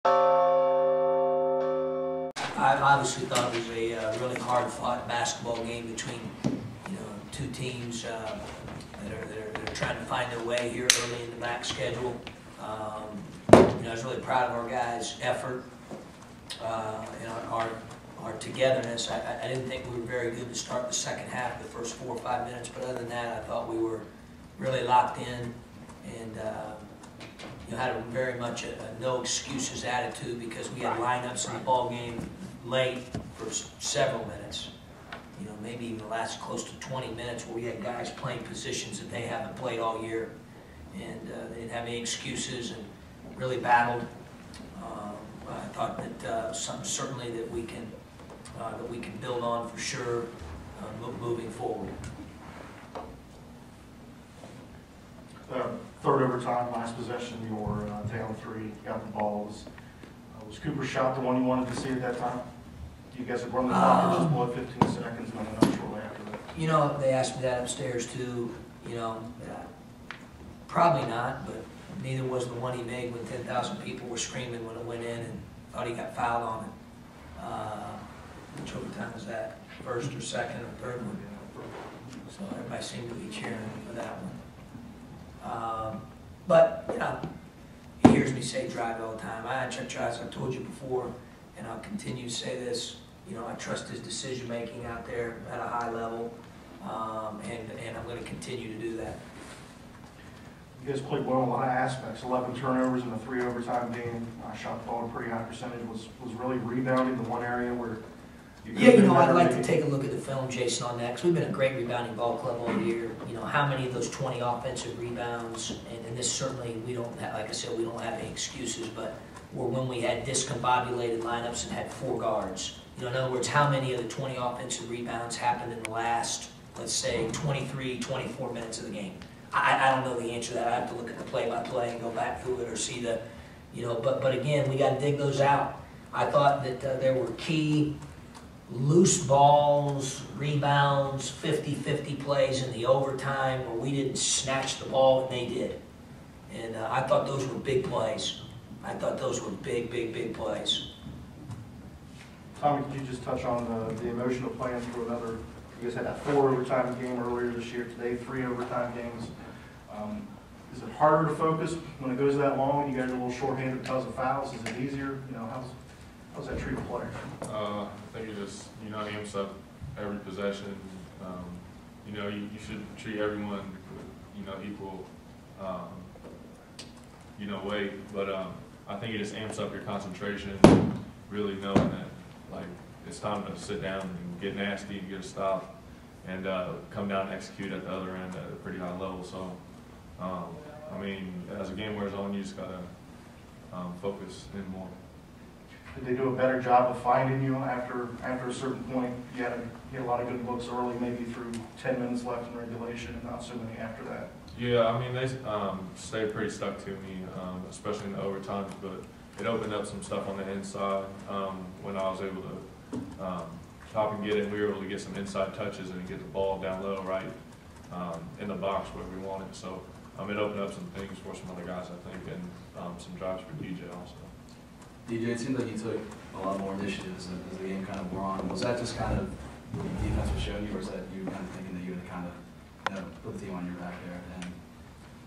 I obviously thought it was a really hard-fought basketball game between, two teams that are trying to find their way here early in the MAC schedule. I was really proud of our guys' effort and our togetherness. I didn't think we were very good to start the second half, the first 4 or 5 minutes, but other than that, I thought we were really locked in and had a very much a no excuses attitude because we had lineups in the ball game late for several minutes. Maybe even the last close to 20 minutes where we had guys playing positions that they haven't played all year, and they didn't have any excuses and really battled. I thought that something certainly that we can build on for sure moving forward. Third overtime, last possession, your down three, got the ball. Was Cooper's shot the one you wanted to see at that time? You guys had run the clock and just below 15 seconds and went up shortly after that. They asked me that upstairs too. Probably not, but neither was the one he made when 10,000 people were screaming when it went in and thought he got fouled on it. Which overtime was that? First or second or third one? So everybody seemed to be cheering for that one. But, he hears me say drive all the time. As I told you before, and I'll continue to say this, I trust his decision making out there at a high level, and I'm going to continue to do that. You guys played well in a lot of aspects. 11 turnovers in a 3 overtime game. Shot the ball at a pretty high percentage. Was really rebounding the one area where I'd like to take a look at the film, Jason, on that, because we've been a great rebounding ball club all year. How many of those 20 offensive rebounds, and this certainly, we don't have, like I said, we don't have any excuses, but or when we had discombobulated lineups and had 4 guards. In other words, how many of the 20 offensive rebounds happened in the last, let's say, 23, 24 minutes of the game? I don't know the answer to that. I have to look at the play-by-play and go back through it or see the, but again, we got to dig those out. I thought that there were key loose balls, rebounds, 50-50 plays in the overtime where we didn't snatch the ball and they did. And I thought those were big plays. I thought those were big, big, big plays. Tommy, could you just touch on the emotional plans for another? You guys had that 4 overtime game earlier this year. Today, 3 overtime games. Is it harder to focus when it goes that long? You guys are a little shorthanded because of fouls. Is it easier? How's that treat a player? I think it just amps up every possession. You should treat everyone with equal weight, but I think it just amps up your concentration, really knowing that it's time to sit down and get nasty and get a stop and come down and execute at the other end at a pretty high level. So as the game wears on, you just gotta focus in more. Did they do a better job of finding you after a certain point? You had a lot of good looks early, maybe through 10 minutes left in regulation, and not so many after that. Yeah, they stayed pretty stuck to me, especially in the overtime. But it opened up some stuff on the inside when I was able to top and get it. We were able to get some inside touches and get the ball down low, right in the box where we wanted. So it opened up some things for some other guys, I think, and some drives for DJ also. DJ, it seemed like you took a lot more initiatives as the game kind of wore on. Was that just kind of what the defense was showing you, or was that you kind of thinking that you would kind of put the team on your back there? And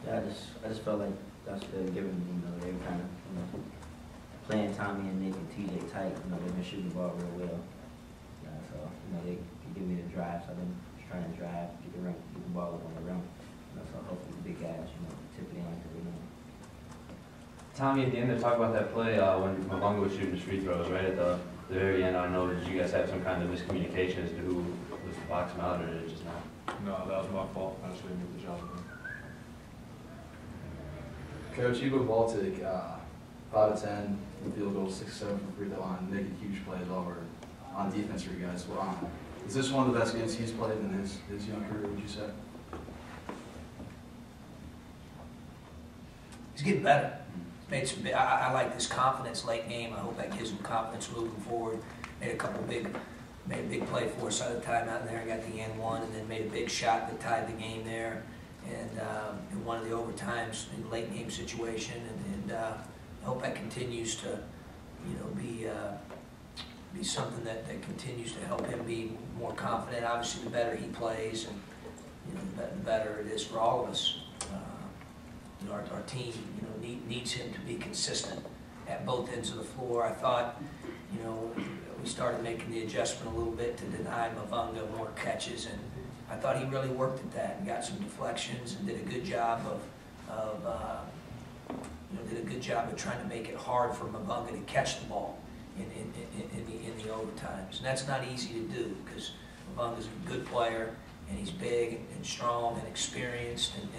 yeah, I just felt like that's giving they were kind of playing Tommy and Nick and TJ tight. They've been shooting the ball real well. So they could give me the drive. So I've been trying to drive, get the ball up on the rim. So hopefully the big guys, tip it in like they know. Tommy, at the end, they talk about that play when Malonga was shooting his free throws, right at the very end. I know that you guys had some kind of miscommunication as to who was to box him out, or did it just not? No, that was my fault. I just didn't get the job done. Coach, Igor Baltic, 5 of 10 field goals, 6 of 7 from free throw line, making huge plays over on defense for you guys. Is this one of the best games he's played in his young career, would you say? He's getting better. I like this confidence late game. I hope that gives him confidence moving forward. Made a big play for us out of the timeout in there. Got the and one, and then made a big shot that tied the game there. And in one of the overtimes in late game situation, and I hope that continues to be something that continues to help him be more confident. Obviously, the better he plays, and the better it is for all of us. Our team, needs him to be consistent at both ends of the floor. I thought, we started making the adjustment a little bit to deny Mavunga more catches, and I thought he really worked at that and got some deflections and did a good job of trying to make it hard for Mavunga to catch the ball in the overtimes. And that's not easy to do because Mavunga's a good player and he's big and strong and experienced, and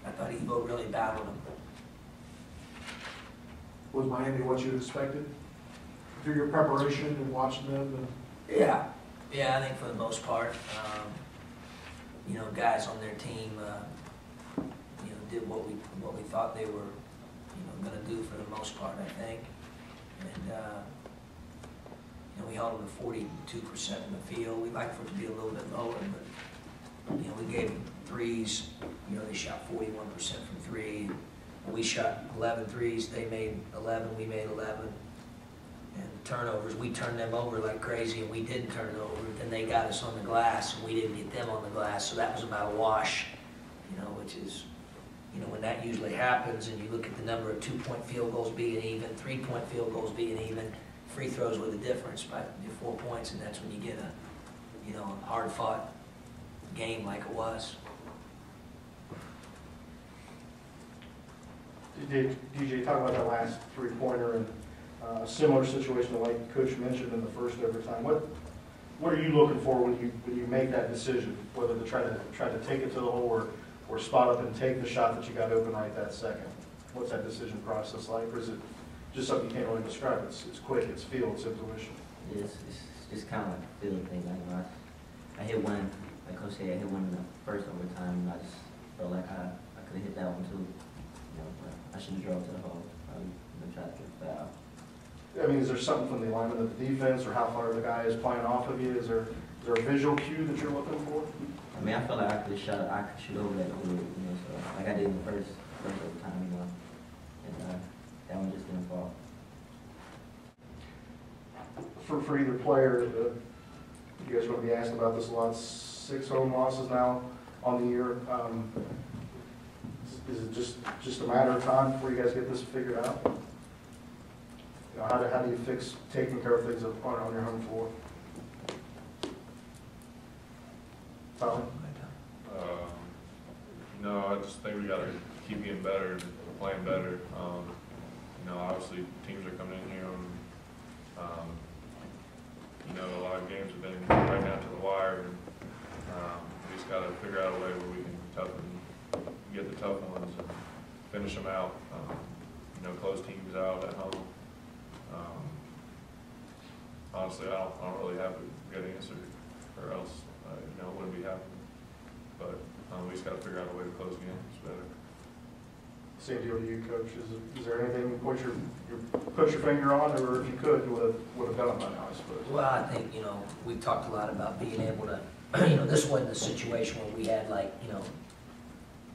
I thought Evo really battled him. Was Miami what you expected through your preparation and watching them? Yeah, I think for the most part, guys on their team, did what we thought they were, going to do for the most part, I think. And we held them to 42% in the field. We'd like for it to be a little bit lower, but we gave them threes. They shot 41% from three. We shot 11 threes. They made 11. We made 11. And turnovers, we turned them over like crazy, and we didn't turn it over. Then they got us on the glass, and we didn't get them on the glass. So that was about a wash, which is, when that usually happens, and you look at the number of 2-point field goals being even, 3-point field goals being even, free throws were the difference by 4 points, and that's when you get a hard-fought game like it was. DJ, talk about that last three-pointer and a similar situation to like Coach mentioned in the first overtime. What are you looking for when you make that decision, whether to try to take it to the hole or spot up and take the shot that you got open right that second? What's that decision process like, or is it just something you can't really describe? It's quick, it's feel, it's intuition. It's just kind of like a feeling thing. Like I hit one, like Coach said, I hit one in the first overtime, and I just felt like I could have hit that one too. But I should have drove to the hole. Tried to get the foul. I mean, is there something from the alignment of the defense or how far the guy is playing off of you? Is there a visual cue that you're looking for? I mean, I felt like I could shoot over that hood, so like I did in the first overtime, and that one just didn't fall. For either player, you guys are going to be asked about this a lot. 6 home losses now on the year. Is it just a matter of time before you guys get this figured out? How do you fix taking care of things on your home floor? Tyler? No, I just think we got to keep getting better and playing better. Obviously teams are coming in here and a lot of games have been right down to the wire, and we just got to figure out a way where we can get the tough ones and finish them out. Close teams out at home. Honestly, I don't really have a good answer, or else it wouldn't be happening. But we just got to figure out a way to close games better. Same deal to you, Coach. Is there anything you put your finger on, or if you could, you would have done it by now, I suppose? Well, I think, we've talked a lot about being able to, this wasn't a situation where we had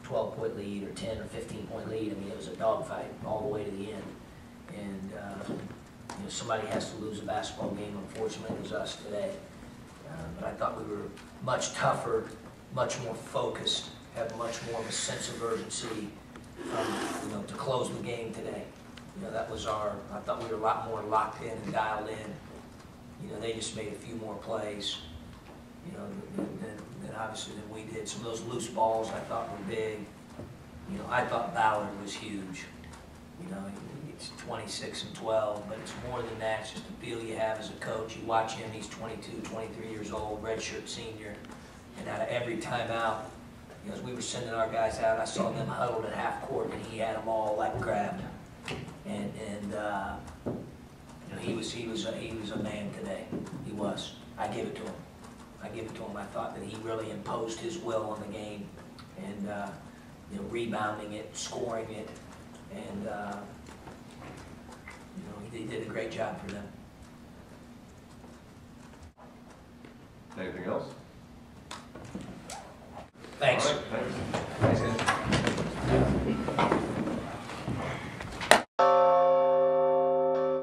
12-point lead or 10 or 15-point lead. I mean, it was a dogfight all the way to the end. And, somebody has to lose a basketball game. Unfortunately, it was us today. But I thought we were much tougher, much more focused, have much more of a sense of urgency, to close the game today. That was I thought we were a lot more locked in and dialed in. They just made a few more plays, than obviously than we did. Some of those loose balls I thought were big. I thought Ballard was huge. It's 26 and 12, but it's more than that. It's just the feel you have as a coach. You watch him, he's 22, 23 years old, redshirt senior, and out of every timeout, as we were sending our guys out, I saw them huddled at half court, and he had them all grabbed. And he was a man today. He was. I give it to him. I thought that he really imposed his will on the game, and rebounding it, scoring it, and he did a great job for them. Anything else? Thanks. All right, thanks.